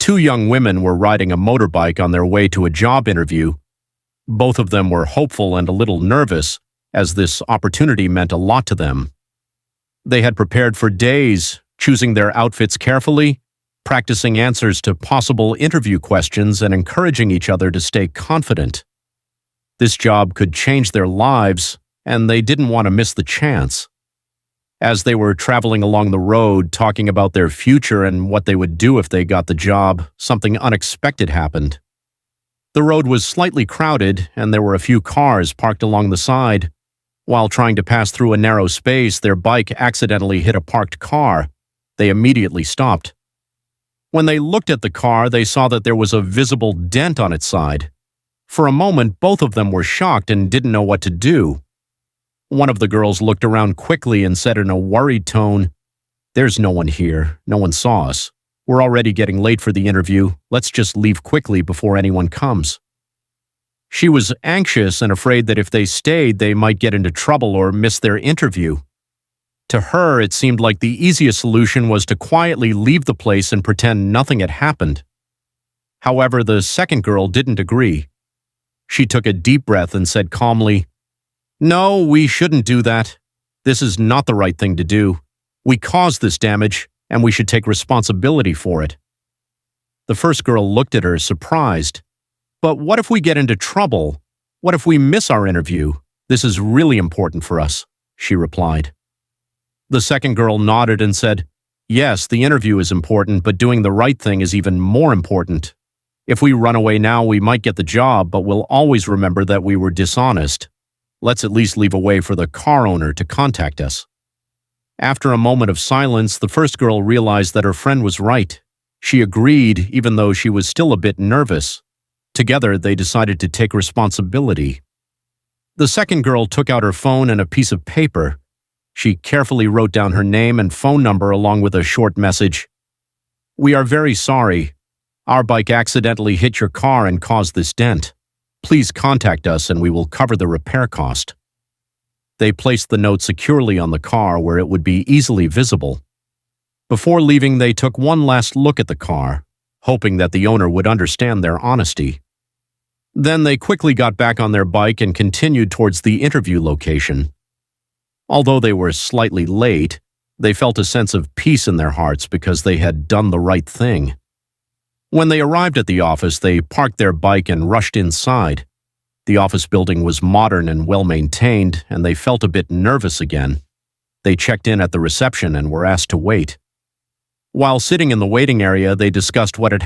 Two young women were riding a motorbike on their way to a job interview. Both of them were hopeful and a little nervous, as this opportunity meant a lot to them. They had prepared for days, choosing their outfits carefully, practicing answers to possible interview questions, and encouraging each other to stay confident. This job could change their lives, and they didn't want to miss the chance. As they were traveling along the road, talking about their future and what they would do if they got the job, something unexpected happened. The road was slightly crowded, and there were a few cars parked along the side. While trying to pass through a narrow space, their bike accidentally hit a parked car. They immediately stopped. When they looked at the car, they saw that there was a visible dent on its side. For a moment, both of them were shocked and didn't know what to do. One of the girls looked around quickly and said in a worried tone, "There's no one here. No one saw us. We're already getting late for the interview. Let's just leave quickly before anyone comes." She was anxious and afraid that if they stayed, they might get into trouble or miss their interview. To her, it seemed like the easiest solution was to quietly leave the place and pretend nothing had happened. However, the second girl didn't agree. She took a deep breath and said calmly, "No, we shouldn't do that. This is not the right thing to do. We caused this damage, and we should take responsibility for it." The first girl looked at her, surprised. "But what if we get into trouble? What if we miss our interview? This is really important for us," she replied. The second girl nodded and said, "Yes, the interview is important, but doing the right thing is even more important. If we run away now, we might get the job, but we'll always remember that we were dishonest. Let's at least leave a way for the car owner to contact us." After a moment of silence, the first girl realized that her friend was right. She agreed, even though she was still a bit nervous. Together, they decided to take responsibility. The second girl took out her phone and a piece of paper. She carefully wrote down her name and phone number along with a short message. "We are very sorry. Our bike accidentally hit your car and caused this dent. Please contact us and we will cover the repair cost." They placed the note securely on the car where it would be easily visible. Before leaving, they took one last look at the car, hoping that the owner would understand their honesty. Then they quickly got back on their bike and continued towards the interview location. Although they were slightly late, they felt a sense of peace in their hearts because they had done the right thing. When they arrived at the office, they parked their bike and rushed inside. The office building was modern and well-maintained, and they felt a bit nervous again. They checked in at the reception and were asked to wait. While sitting in the waiting area, they discussed what had